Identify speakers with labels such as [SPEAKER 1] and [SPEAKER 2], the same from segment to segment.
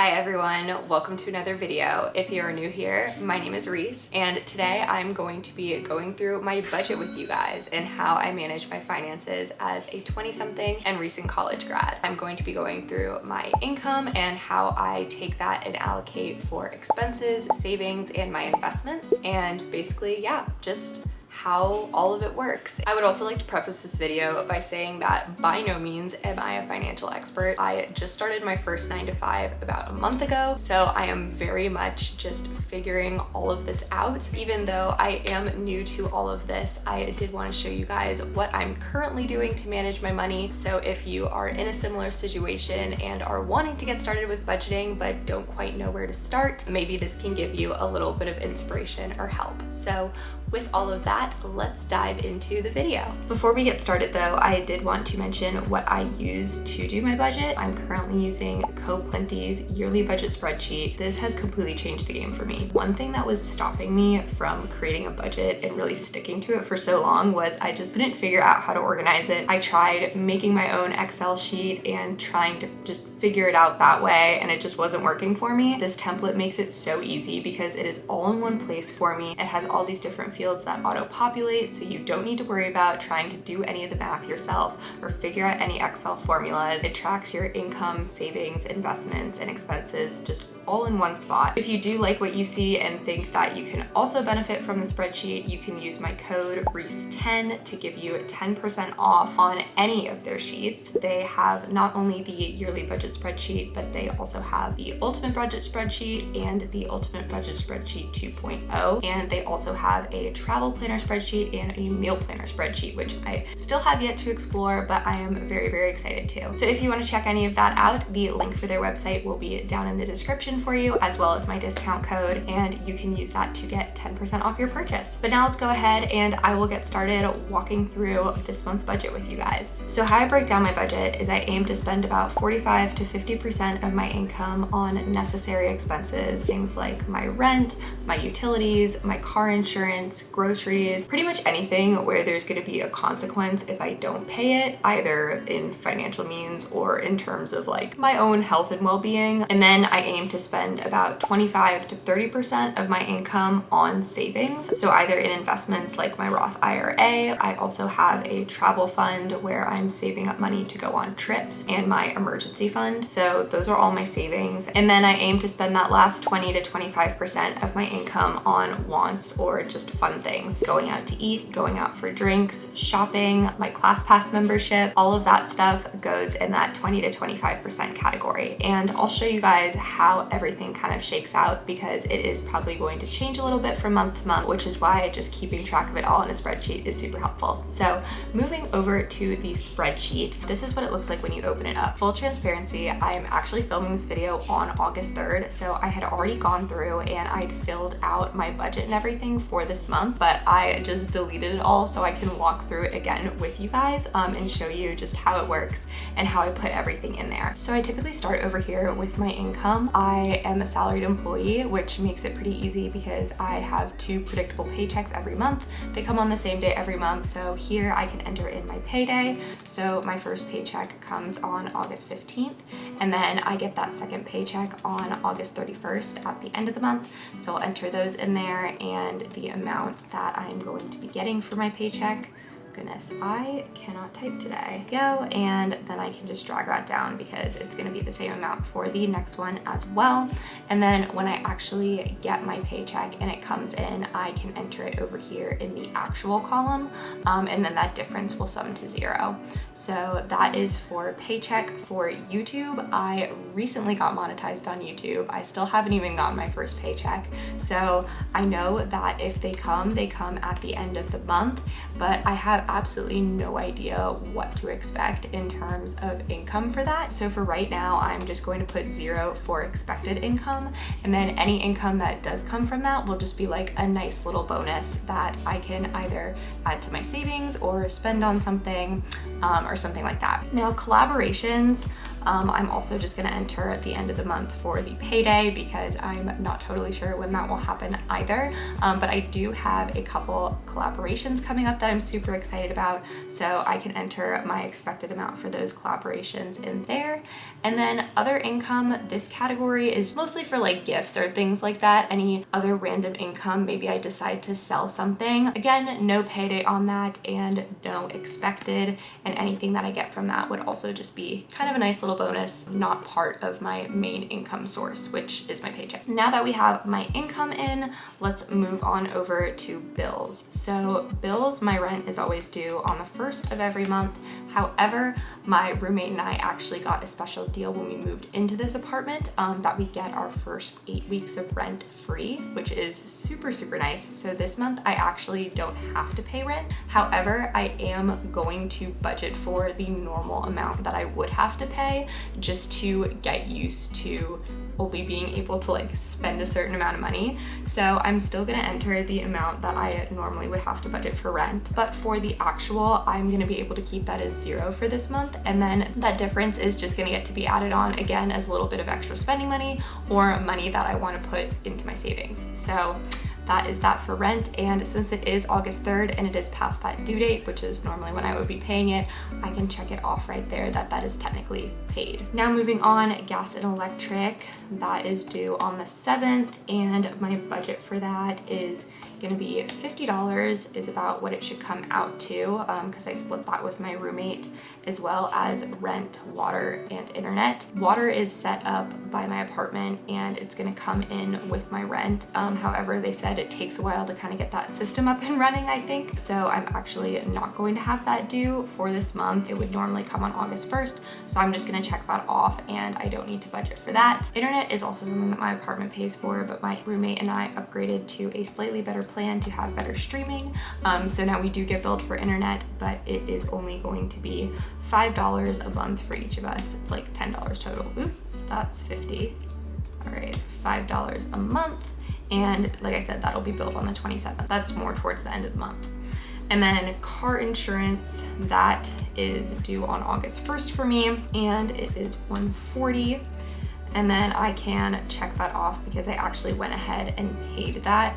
[SPEAKER 1] Hi everyone, welcome to another video. If you are new here, my name is Reese, and today I'm going to be going through my budget with you guys and how I manage my finances as a 20-something and recent college grad. I'm going to be going through my income and how I take that and allocate for expenses, savings, and my investments, and basically, yeah, just how all of it works. I would also like to preface this video by saying that by no means am I a financial expert. I just started my first 9-to-5 about a month ago, so I am very much just figuring all of this out. Even though I am new to all of this, I did want to show you guys what I'm currently doing to manage my money. So if you are in a similar situation and are wanting to get started with budgeting but don't quite know where to start, maybe this can give you a little bit of inspiration or help. So with all of that, let's dive into the video. Before we get started though, I did want to mention what I use to do my budget. I'm currently using CoPlenty's yearly budget spreadsheet. This has completely changed the game for me. One thing that was stopping me from creating a budget and really sticking to it for so long was I just couldn't figure out how to organize it. I tried making my own Excel sheet and trying to just figure it out that way, and it just wasn't working for me. This template makes it so easy because it is all in one place for me. It has all these different fields that auto-populate, so you don't need to worry about trying to do any of the math yourself or figure out any Excel formulas. It tracks your income, savings, investments, and expenses just all in one spot. If you do like what you see and think that you can also benefit from the spreadsheet, you can use my code REESE10 to give you 10% off on any of their sheets. They have not only the yearly budget spreadsheet, but they also have the ultimate budget spreadsheet and the ultimate budget spreadsheet 2.0. And they also have a travel planner spreadsheet and a meal planner spreadsheet, which I still have yet to explore, but I am very, very excited to. So if you want to check any of that out, the link for their website will be down in the description for you, as well as my discount code, and you can use that to get 10% off your purchase. But now let's go ahead and I will get started walking through this month's budget with you guys. So how I break down my budget is I aim to spend about 45 to 50% of my income on necessary expenses, things like my rent, my utilities, my car insurance, groceries, pretty much anything where there's going to be a consequence if I don't pay it, either in financial means or in terms of like my own health and well-being. And then I aim to spend about 25 to 30% of my income on savings. So either in investments like my Roth IRA, I also have a travel fund where I'm saving up money to go on trips, and my emergency fund. So those are all my savings. And then I aim to spend that last 20 to 25% of my income on wants or just fun things. Going out to eat, going out for drinks, shopping, my ClassPass membership, all of that stuff goes in that 20 to 25% category. And I'll show you guys how everything kind of shakes out because it is probably going to change a little bit from month to month, which is why just keeping track of it all in a spreadsheet is super helpful. So moving over to the spreadsheet, this is what it looks like when you open it up. Full transparency, I am actually filming this video on August 3rd, so I had already gone through and I'd filled out my budget and everything for this month, but I just deleted it all so I can walk through it again with you guys and show you just how it works and how I put everything in there. So I typically start over here with my income. I am a salaried employee, which makes it pretty easy because I have 2 predictable paychecks every month. They come on the same day every month, so here I can enter in my payday. So my first paycheck comes on August 15th, and then I get that second paycheck on August 31st at the end of the month. So I'll enter those in there and the amount that I'm going to be getting for my paycheck. Goodness, I cannot type today. Go, and then I can just drag that down because it's going to be the same amount for the next one as well. And then when I actually get my paycheck and it comes in, I can enter it over here in the actual column, and then that difference will sum to 0. So that is for paycheck. For YouTube, I recently got monetized on YouTube. I still haven't even gotten my first paycheck, so I know that if they come at the end of the month, but I have absolutely no idea what to expect in terms of income for that. So for right now, I'm just going to put 0 for expected income, and then any income that does come from that will just be like a nice little bonus that I can either add to my savings or spend on something or something like that. Now, collaborations, I'm also just gonna enter at the end of the month for the payday because I'm not totally sure when that will happen either. But I do have a couple collaborations coming up that I'm super excited about, so I can enter my expected amount for those collaborations in there. And then other income, this category is mostly for like gifts or things like that. Any other random income, maybe I decide to sell something. Again, no payday on that and no expected, and anything that I get from that would also just be kind of a nice little bonus, not part of my main income source, which is my paycheck. Now that we have my income in, let's move on over to bills. So bills, my rent is always due on the 1st of every month. However, my roommate and I actually got a special deal when we moved into this apartment that we get our first 8 weeks of rent free, which is super, super nice. So this month I actually don't have to pay rent. However, I am going to budget for the normal amount that I would have to pay just to get used to only being able to like spend a certain amount of money. So I'm still gonna enter the amount that I normally would have to budget for rent, but for the actual, I'm gonna be able to keep that as 0 for this month. And then that difference is just gonna get to be added on again as a little bit of extra spending money or money that I wanna put into my savings. So that is that for rent. And since it is August 3rd and it is past that due date, which is normally when I would be paying it, I can check it off right there that that is technically paid. Now moving on, gas and electric, that is due on the 7th, and my budget for that is gonna be $50 is about what it should come out to, because I split that with my roommate, as well as rent, water, and internet. Water is set up by my apartment and it's gonna come in with my rent. However, they said it takes a while to kind of get that system up and running, I think. So I'm actually not going to have that due for this month. It would normally come on August 1st. So I'm just gonna check that off and I don't need to budget for that. Internet is also something that my apartment pays for, but my roommate and I upgraded to a slightly better plan to have better streaming. So now we do get billed for internet, but it is only going to be $5 a month for each of us. It's like $10 total. Oops, that's 50. All right, $5 a month. And like I said, that'll be billed on the 27th. That's more towards the end of the month. And then car insurance, that is due on August 1st for me, and it is $140. And then I can check that off because I actually went ahead and paid that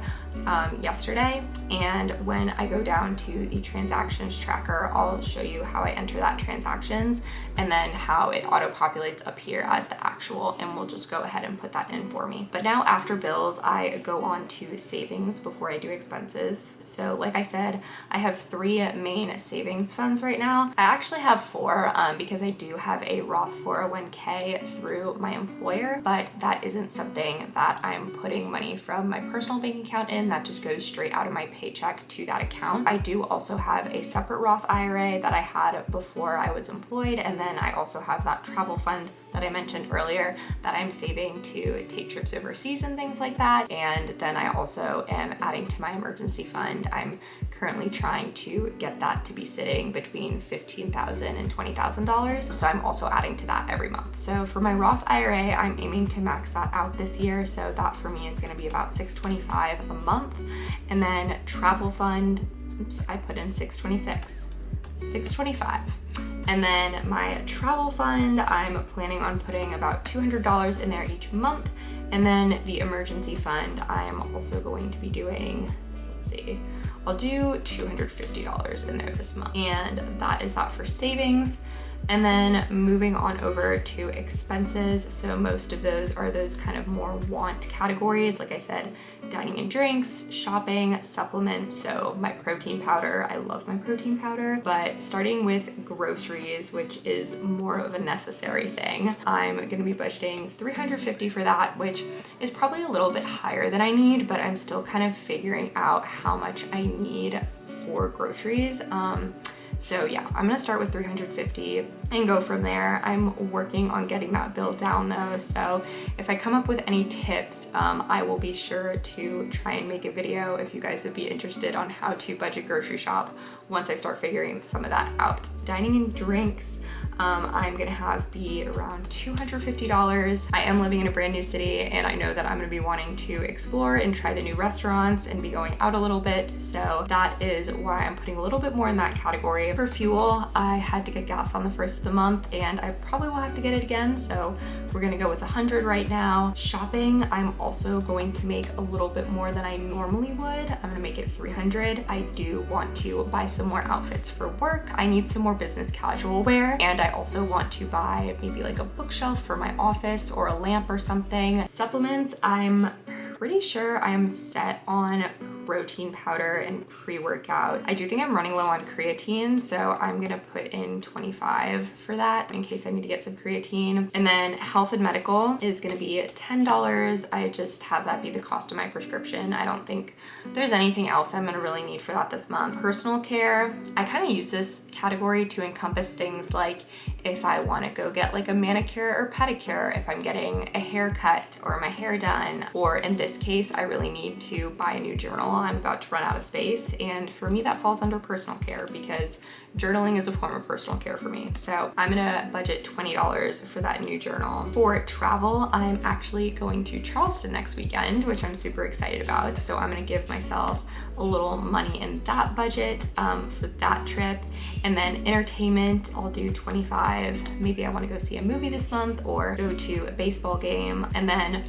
[SPEAKER 1] yesterday. And when I go down to the transactions tracker, I'll show you how I enter that transactions and then how it auto-populates up here as the actual, and we'll just go ahead and put that in for me. But now after bills, I go on to savings before I do expenses. So like I said, I have 3 main savings funds right now. I actually have 4 because I do have a Roth 401k through my employer, but that isn't something that I'm putting money from my personal bank account in. That just goes straight out of my paycheck to that account. I do also have a separate Roth IRA that I had before I was employed, and then I also have that travel fund that I mentioned earlier that I'm saving to take trips overseas and things like that. And then I also am adding to my emergency fund. I'm currently trying to get that to be sitting between $15,000 and $20,000. So I'm also adding to that every month. So for my Roth IRA, I'm aiming to max that out this year. So that for me is gonna be about $625 a month. And then travel fund, oops, I put in $626, $625. And then my travel fund, I'm planning on putting about $200 in there each month. And then the emergency fund, I'm also going to be doing, let's see, I'll do $250 in there this month. And that is that for savings. And then moving on over to expenses. So most of those are those kind of more want categories. Like I said, dining and drinks, shopping, supplements. So my protein powder, I love my protein powder, but starting with groceries, which is more of a necessary thing, I'm gonna be budgeting $350 for that, which is probably a little bit higher than I need, but I'm still kind of figuring out how much I need for groceries. So yeah, I'm gonna start with $350 and go from there. I'm working on getting that bill down though, so if I come up with any tips, I will be sure to try and make a video if you guys would be interested on how to budget grocery shop once I start figuring some of that out. dining and drinks, I'm gonna have be around $250. I am living in a brand new city, and I know that I'm gonna be wanting to explore and try the new restaurants and be going out a little bit. So that is why I'm putting a little bit more in that category. For fuel, I had to get gas on the first of the month, and I probably will have to get it again. So we're gonna go with 100 right now. Shopping, I'm also going to make a little bit more than I normally would. I'm gonna make it 300. I do want to buy some more outfits for work. I need some more business casual wear, and I also want to buy maybe like a bookshelf for my office or a lamp or something. Supplements, I'm pretty sure I'm set on protein powder and pre-workout. I do think I'm running low on creatine, so I'm gonna put in 25 for that in case I need to get some creatine. And then health and medical is gonna be $10. I just have that be the cost of my prescription. I don't think there's anything else I'm gonna really need for that this month. Personal care, I kind of use this category to encompass things like if I want to go get like a manicure or pedicure, if I'm getting a haircut or my hair done, or in this case, I really need to buy a new journal. I'm about to run out of space. And for me, that falls under personal care because journaling is a form of personal care for me. So I'm gonna budget $20 for that new journal. For travel, I'm actually going to Charleston next weekend, which I'm super excited about. So I'm gonna give myself a little money in that budget for that trip. And then entertainment, I'll do 25. Maybe I wanna go see a movie this month or go to a baseball game. And then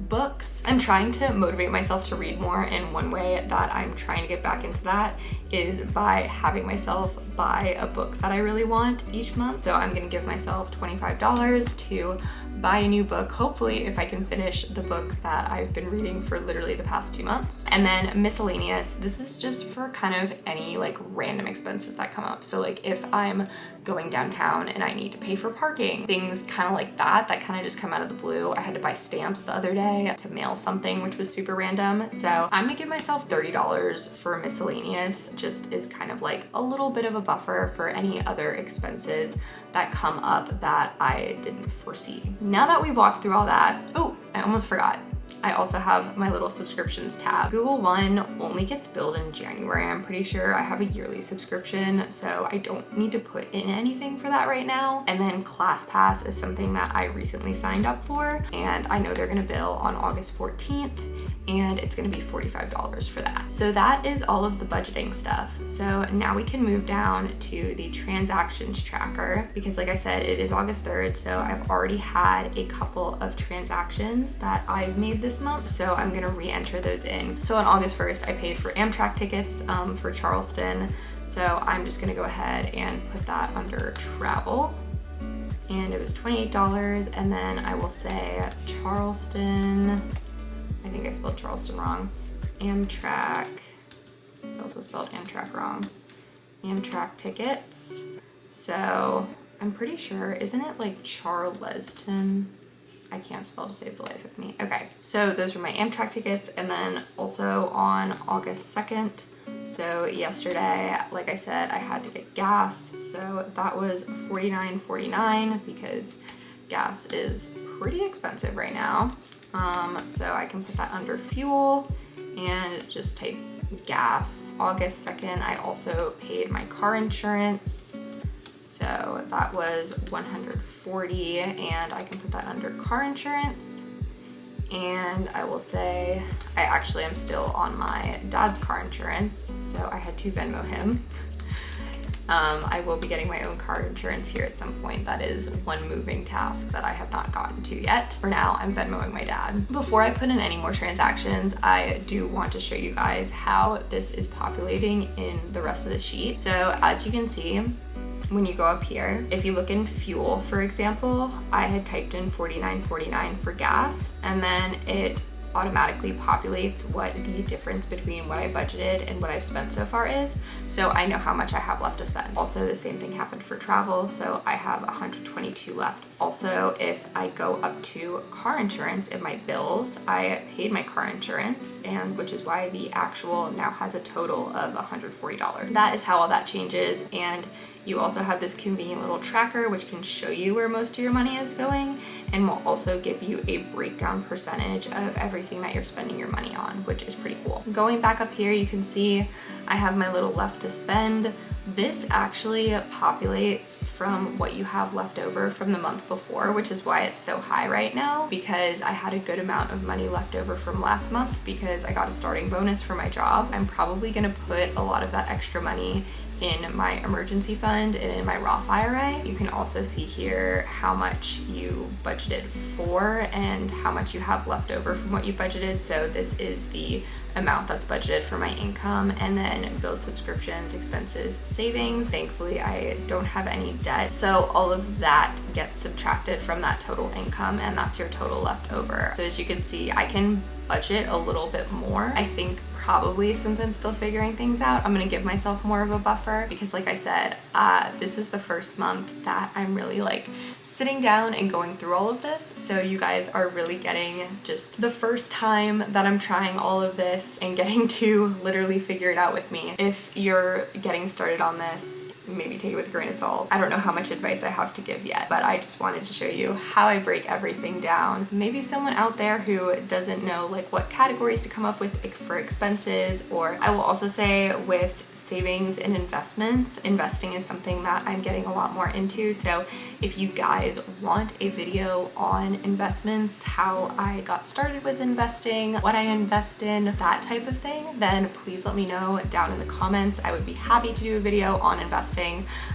[SPEAKER 1] books, I'm trying to motivate myself to read more, and one way that I'm trying to get back into that is by having myself buy a book that I really want each month. So I'm gonna give myself $25 to buy a new book, hopefully if I can finish the book that I've been reading for literally the past 2 months. And then miscellaneous, this is just for kind of any like random expenses that come up. So like if I'm going downtown and I need to pay for parking, things kind of like that kind of just come out of the blue. I had to buy stamps the other day to mail something, which was super random. So I'm gonna give myself $30 for miscellaneous, just is kind of like a little bit of a buffer for any other expenses that come up that I didn't foresee. Now that we've walked through all that, oh, I almost forgot. I also have my little subscriptions tab. Google One only gets billed in January. I'm pretty sure I have a yearly subscription, so I don't need to put in anything for that right now. And then ClassPass is something that I recently signed up for, and I know they're gonna bill on August 14th, and it's gonna be $45 for that. So that is all of the budgeting stuff. So now we can move down to the transactions tracker, because like I said, it is August 3rd, so I've already had a couple of transactions that I've made this month, so I'm gonna re-enter those in. So on August 1st, I paid for Amtrak tickets for Charleston, so I'm just gonna go ahead and put that under travel. And it was $28, and then I will say Charleston, I think I spelled Charleston wrong. Amtrak, I also spelled Amtrak wrong. Amtrak tickets. So I'm pretty sure, isn't it like Charleston? I can't spell to save the life of me. Okay, so those were my Amtrak tickets. And then also on August 2nd, so yesterday, like I said, I had to get gas. So that was $49.49 because gas is pretty expensive right now. So I can put that under fuel and just take gas. August 2nd, I also paid my car insurance. So that was $140, and I can put that under car insurance. And I will say, I actually am still on my dad's car insurance, so I had to Venmo him. I will be getting my own car insurance here at some point. That is one moving task that I have not gotten to yet. For now, I'm Venmoing my dad. Before I put in any more transactions, I do want to show you guys how this is populating in the rest of the sheet. So as you can see, when you go up here, if you look in fuel, for example, I had typed in $49.49 for gas, and then it automatically populates what the difference between what I budgeted and what I've spent so far is. So I know how much I have left to spend. Also, the same thing happened for travel. So I have $122 left Also, if I go up to car insurance in my bills, I paid my car insurance, and which is why the actual now has a total of $140. That is how all that changes. And you also have this convenient little tracker which can show you where most of your money is going, and will also give you a breakdown percentage of everything that you're spending your money on, which is pretty cool. Going back up here, you can see I have my little left to spend. This actually populates from what you have left over from the month before, which is why it's so high right now, because I had a good amount of money left over from last month because I got a starting bonus for my job. I'm probably gonna put a lot of that extra money in my emergency fund and in my Roth IRA. You can also see here how much you budgeted for and how much you have left over from what you budgeted. So this is the amount that's budgeted for my income, and then bills, subscriptions, expenses, savings. Thankfully, I don't have any debt. So all of that gets subtracted from that total income, and that's your total left over. So as you can see, I can budget a little bit more. I think probably, since I'm still figuring things out, I'm gonna give myself more of a buffer because, like I said, this is the first month that I'm really like sitting down and going through all of this. So you guys are really getting just the first time that I'm trying all of this and getting to literally figure it out with me. If you're getting started on this, maybe take it with a grain of salt. I don't know how much advice I have to give yet, but I just wanted to show you how I break everything down. Maybe someone out there who doesn't know like what categories to come up with for expenses, or I will also say with savings and investments, investing is something that I'm getting a lot more into. So if you guys want a video on investments, how I got started with investing, what I invest in, that type of thing, then please let me know down in the comments. I would be happy to do a video on investing.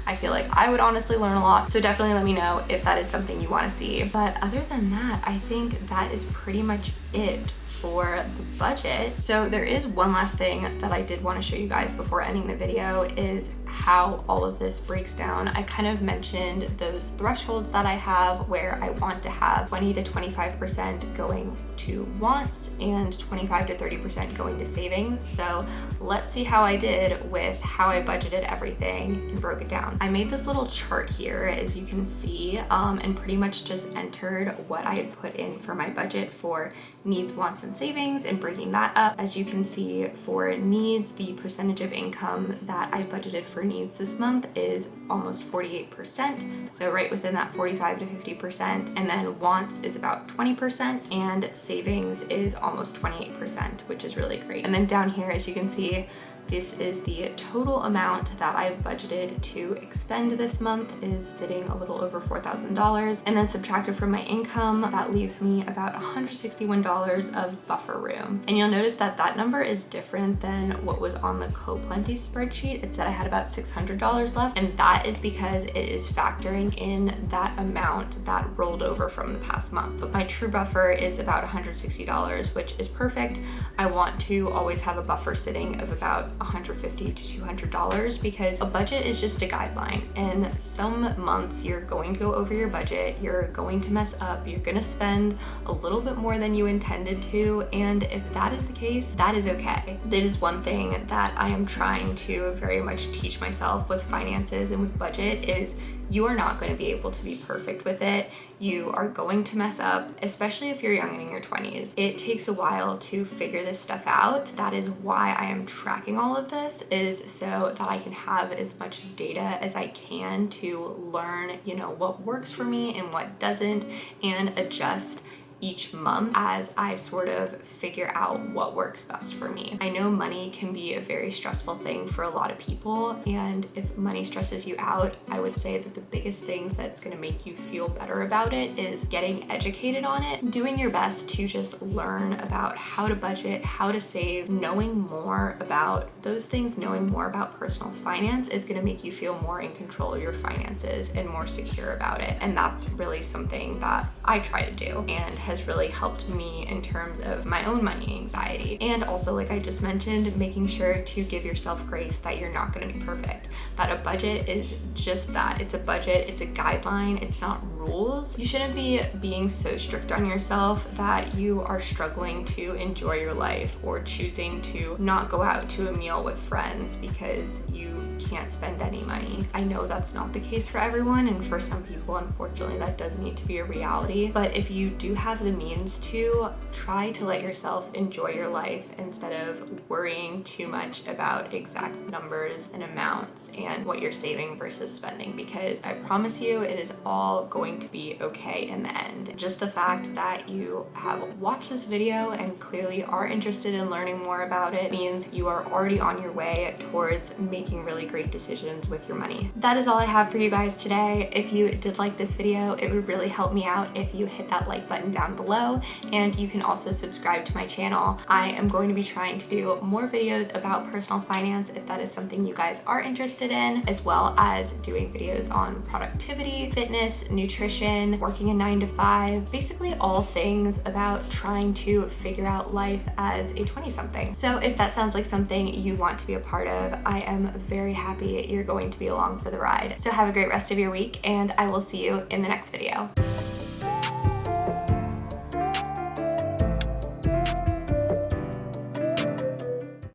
[SPEAKER 1] I feel like I would honestly learn a lot. So definitely let me know if that is something you want to see. But other than that, I think that is pretty much it for the budget. So there is one last thing that I did want to show you guys before ending the video, is how all of this breaks down. I kind of mentioned those thresholds that I have where I want to have 20 to 25% going to wants and 25 to 30% going to savings. So let's see how I did with how I budgeted everything and broke it down. I made this little chart here, as you can see, and pretty much just entered what I had put in for my budget for needs, wants, and savings, and breaking that up. As you can see, for needs, the percentage of income that I budgeted for needs this month is almost 48%. So right within that 45 to 50%. And then wants is about 20%, and savings is almost 28%, which is really great. And then down here, as you can see, this is the total amount that I've budgeted to expend this month, is sitting a little over $4,000. And then subtracted from my income, that leaves me about $161 of buffer room. And you'll notice that that number is different than what was on the CoPlenty spreadsheet. It said I had about $600 left, and that is because it is factoring in that amount that rolled over from the past month. But my true buffer is about $160, which is perfect. I want to always have a buffer sitting of about $150 to $200 because a budget is just a guideline, and some months you're going to go over your budget, you're going to mess up, you're gonna spend a little bit more than you intended to, and if that is the case, that is okay. That is one thing that I am trying to very much teach myself with finances and with budget, is you are not going to be able to be perfect with it. You are going to mess up, especially if you're young and in your 20s. It takes a while to figure this stuff out. That is why I am tracking all of this, is so that I can have as much data as I can to learn, you know, what works for me and what doesn't, and adjust each month as I sort of figure out what works best for me. I know money can be a very stressful thing for a lot of people, and if money stresses you out, I would say that the biggest things that's gonna make you feel better about it is getting educated on it, doing your best to just learn about how to budget, how to save. Knowing more about those things, knowing more about personal finance is gonna make you feel more in control of your finances and more secure about it. And that's really something that I try to do and has really helped me in terms of my own money anxiety. And also, like I just mentioned, making sure to give yourself grace that you're not going to be perfect, that a budget is just that. It's a budget, it's a guideline, it's not rules. You shouldn't be being so strict on yourself that you are struggling to enjoy your life or choosing to not go out to a meal with friends because you can't spend any money. I know that's not the case for everyone, and for some people, unfortunately, that does need to be a reality. But if you do have the means to, try to let yourself enjoy your life instead of worrying too much about exact numbers and amounts and what you're saving versus spending, because I promise you it is all going to be okay in the end. Just the fact that you have watched this video and clearly are interested in learning more about it means you are already on your way towards making really great decisions with your money. That is all I have for you guys today. If you did like this video, it would really help me out if you hit that like button down below, and you can also subscribe to my channel. I am going to be trying to do more videos about personal finance if that is something you guys are interested in, as well as doing videos on productivity, fitness, nutrition, working a 9-to-5, basically all things about trying to figure out life as a 20-something. So if that sounds like something you want to be a part of, I am very happy you're going to be along for the ride. So have a great rest of your week, and I will see you in the next video.